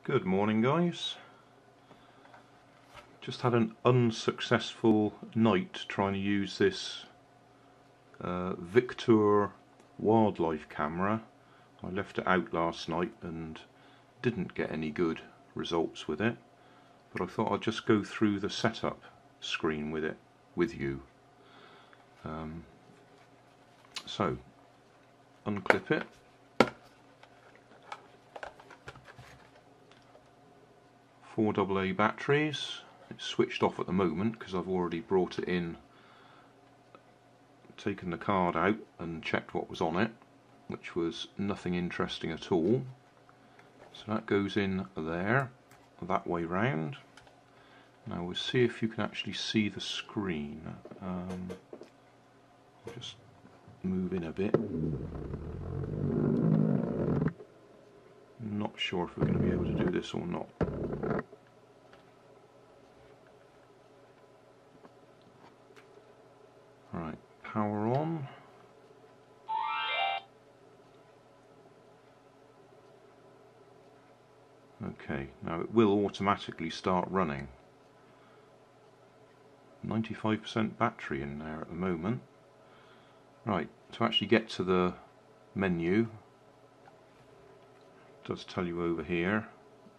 Good morning, guys. Just had an unsuccessful night trying to use this Victor wildlife camera. I left it out last night and didn't get any good results with it, but I thought I'd just go through the setup screen with it with you. So unclip it. 4 AA batteries. It's switched off at the moment because I've already brought it in, taken the card out and checked what was on it, which was nothing interesting at all. So that goes in there, that way round. Now we'll see if you can actually see the screen. I'll just move in a bit. Not sure if we're going to be able to do this or not. Right, power on. Okay, now it will automatically start running. 95% battery in there at the moment. Right, to actually get to the menu, it does tell you over here,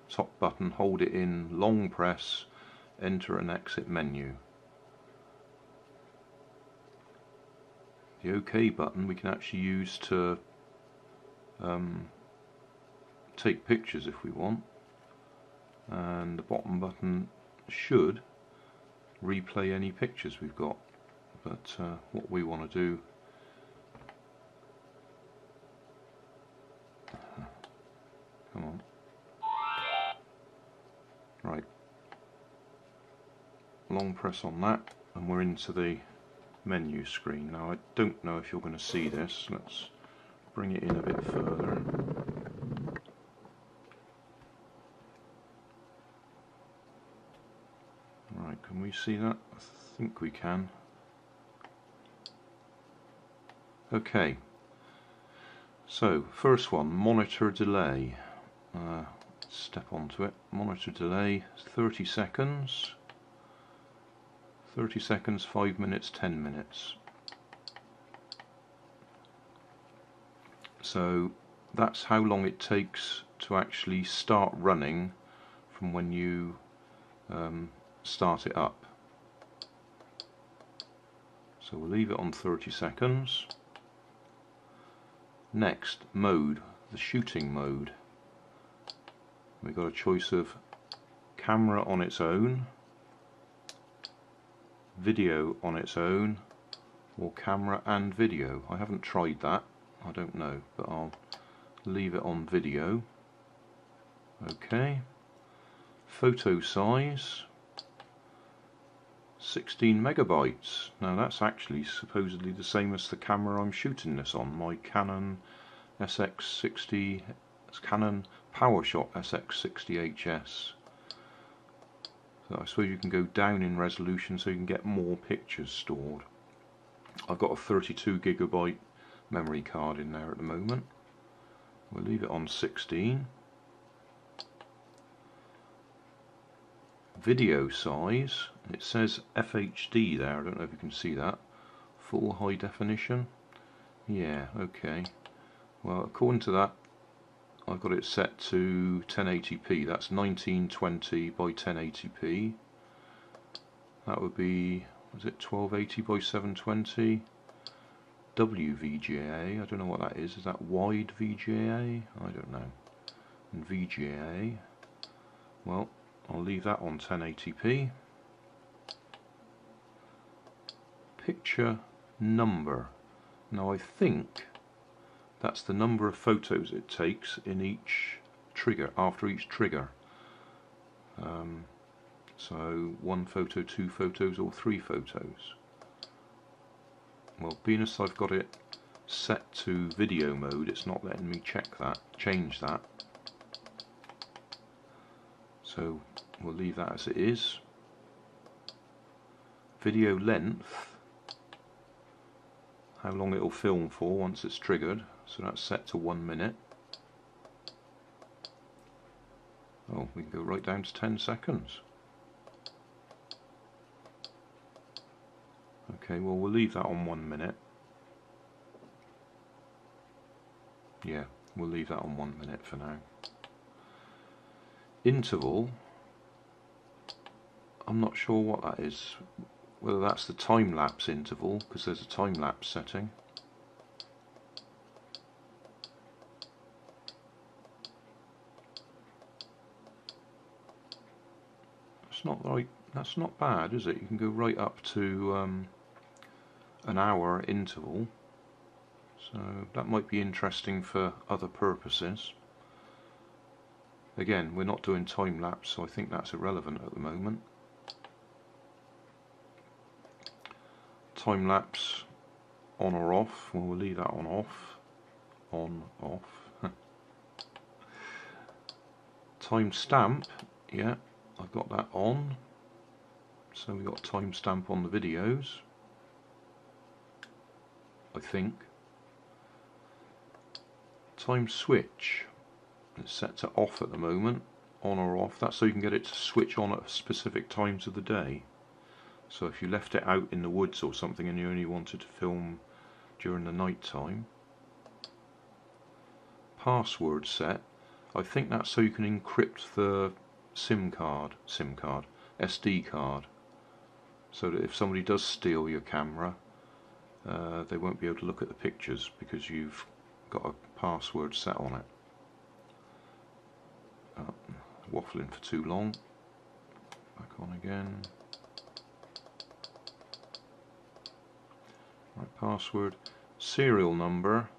top button, hold it in, long press, enter and exit menu. The OK button we can actually use to take pictures if we want, and the bottom button should replay any pictures we've got, but what we want to do, come on, right, long press on that and we're into the menu screen. Now I don't know if you're going to see this, let's bring it in a bit further. Right, can we see that? I think we can. Okay, so first one, monitor delay. Step onto it. Monitor delay 30 seconds. 30 seconds, 5 minutes, 10 minutes. So that's how long it takes to actually start running from when you start it up. So we'll leave it on 30 seconds. Next, mode, the shooting mode. We've got a choice of camera on its own, video on its own, or camera and video. I haven't tried that, I don't know, but I'll leave it on video. Okay. Photo size 16 megabytes. Now that's actually supposedly the same as the camera I'm shooting this on, my Canon SX60, Canon PowerShot SX60HS. So I suppose you can go down in resolution so you can get more pictures stored. I've got a 32 gigabyte memory card in there at the moment. We'll leave it on 16. Video size, it says FHD there, I don't know if you can see that. Full high definition. Yeah, okay. Well, according to that, I've got it set to 1080p. That's 1920 by 1080p. That would be, was it 1280 by 720? WVGA, I don't know what that is. Is that wide VGA? I don't know. And VGA, well, I'll leave that on 1080p. Picture number. Now I think that's the number of photos it takes in each trigger, after each trigger. So 1 photo, 2 photos, or 3 photos. Well, being as I've got it set to video mode, it's not letting me change that. So we'll leave that as it is. Video length, how long it'll film for once it's triggered, so that's set to 1 minute. Oh, we can go right down to 10 seconds. Okay, well we'll leave that on 1 minute. Yeah, we'll leave that on 1 minute for now. Interval, I'm not sure what that is, whether that's the time-lapse interval, because there's a time-lapse setting. It's not right, that's not bad, is it? You can go right up to an hour interval, so that might be interesting for other purposes. Again, we're not doing time-lapse, so I think that's irrelevant at the moment. Time-lapse on or off, well, we'll leave that on off. On, off. Timestamp, yeah, I've got that on. So we've got timestamp on the videos, I think. Time switch, it's set to off at the moment, on or off. That's so you can get it to switch on at specific times of the day. So if you left it out in the woods or something and you only wanted to film during the night time. Password set, I think that's so you can encrypt the SD card, so that if somebody does steal your camera, they won't be able to look at the pictures because you've got a password set on it. Waffling for too long. Back on again. Right, password. Serial number.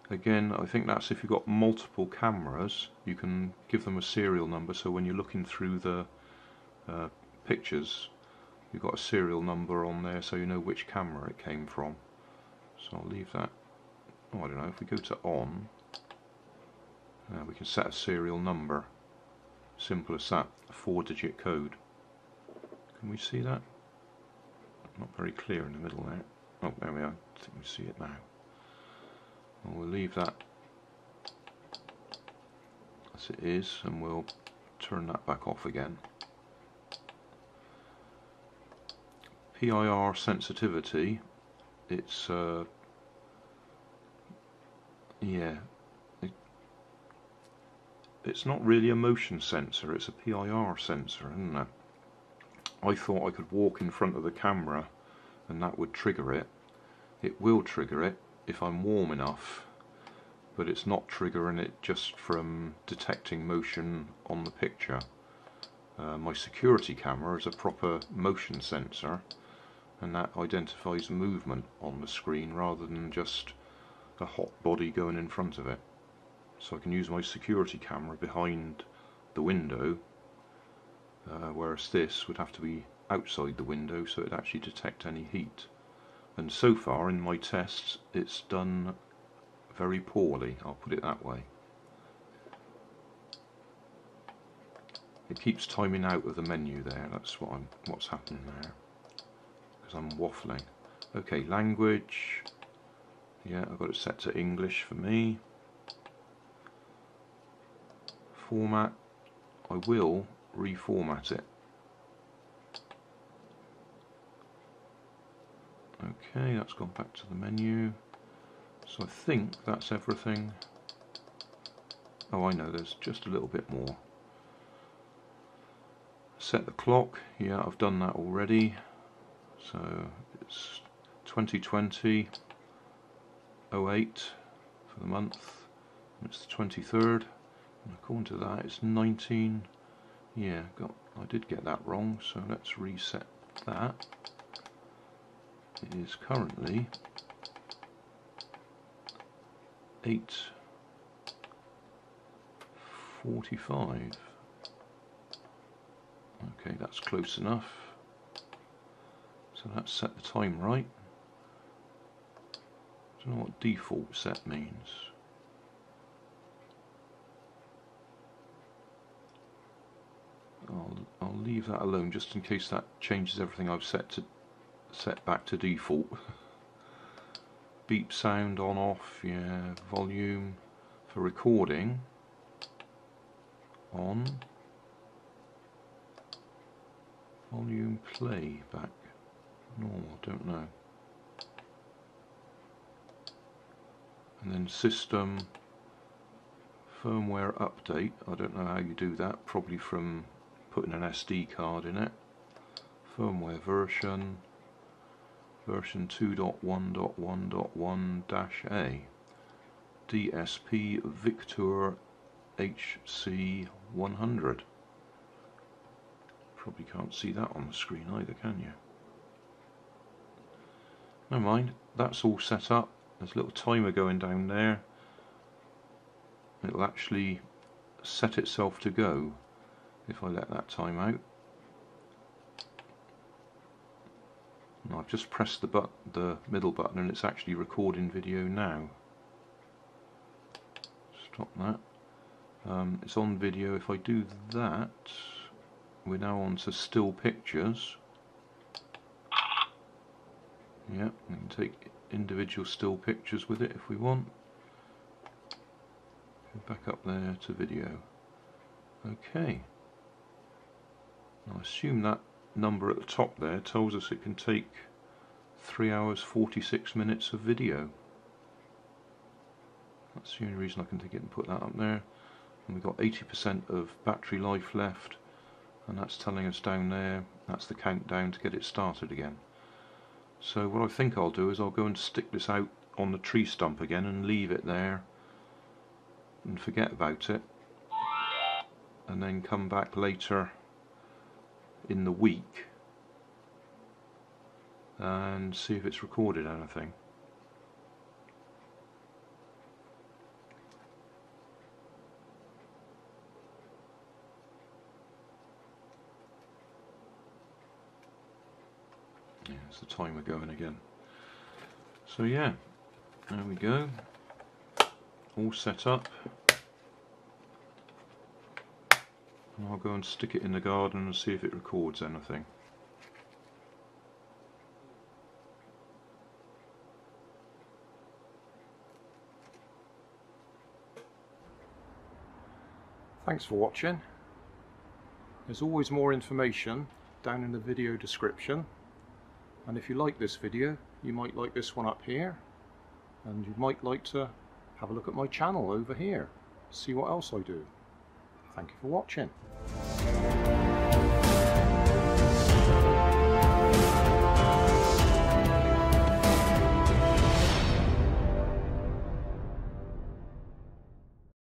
Again, I think that's if you've got multiple cameras, you can give them a serial number, so when you're looking through the pictures, you've got a serial number on there so you know which camera it came from. So I'll leave that. Oh, I don't know, if we go to on, we can set a serial number. Simple as that, a 4-digit code. Can we see that? Not very clear in the middle there. Oh, there we are. I think we see it now. Well, we'll leave that as it is, and we'll turn that back off again. PIR sensitivity, it's yeah, it's not really a motion sensor, it's a PIR sensor, isn't it? I thought I could walk in front of the camera and that would trigger it. It will trigger it if I'm warm enough, but it's not triggering it just from detecting motion on the picture. My security camera is a proper motion sensor, and that identifies movement on the screen rather than just a hot body going in front of it. So I can use my security camera behind the window, whereas this would have to be outside the window so it'd actually detect any heat. And so far in my tests it's done very poorly, I'll put it that way. It keeps timing out of the menu there, that's what's happening there, because I'm waffling. Okay, language, yeah, I've got it set to English for me. Format, I will reformat it. Okay, that's gone back to the menu. So I think that's everything. Oh, I know, there's just a little bit more. Set the clock, yeah, I've done that already. So it's 2020 08 for the month. It's the 23rd. And according to that, it's 19. Yeah, I did get that wrong, so let's reset that. It is currently 8:45. Okay, that's close enough. So that's set the time right. I don't know what default set means. I'll leave that alone just in case that changes everything I've set back to default. Beep sound on off, yeah, volume for recording. on, volume play back, normal, don't know, and then system firmware update. I don't know how you do that, probably from putting an SD card in it. Firmware version 2.1.1.1-A, DSP Victor HC100. Probably can't see that on the screen either, can you? Never mind, that's all set up. There's a little timer going down there. It'll actually set itself to go if I let that time out. And I've just pressed the middle button and it's actually recording video now. Stop that. It's on video. If I do that, we're now on to still pictures. Yeah, we can take individual still pictures with it if we want. Go back up there to video. Okay. I assume that number at the top there tells us it can take 3 hours 46 minutes of video. That's the only reason I can take it and put that up there. And we've got 80% of battery life left, and that's telling us down there, that's the countdown to get it started again. So what I think I'll do is I'll go and stick this out on the tree stump again and leave it there and forget about it, and then come back later in the week and see if it's recorded anything. Yeah, it's the timer going again. So yeah, there we go, all set up. And I'll go and stick it in the garden and see if it records anything. Thanks for watching. There's always more information down in the video description, and if you like this video you might like this one up here, and you might like to have a look at my channel over here, see what else I do. Thank you for watching.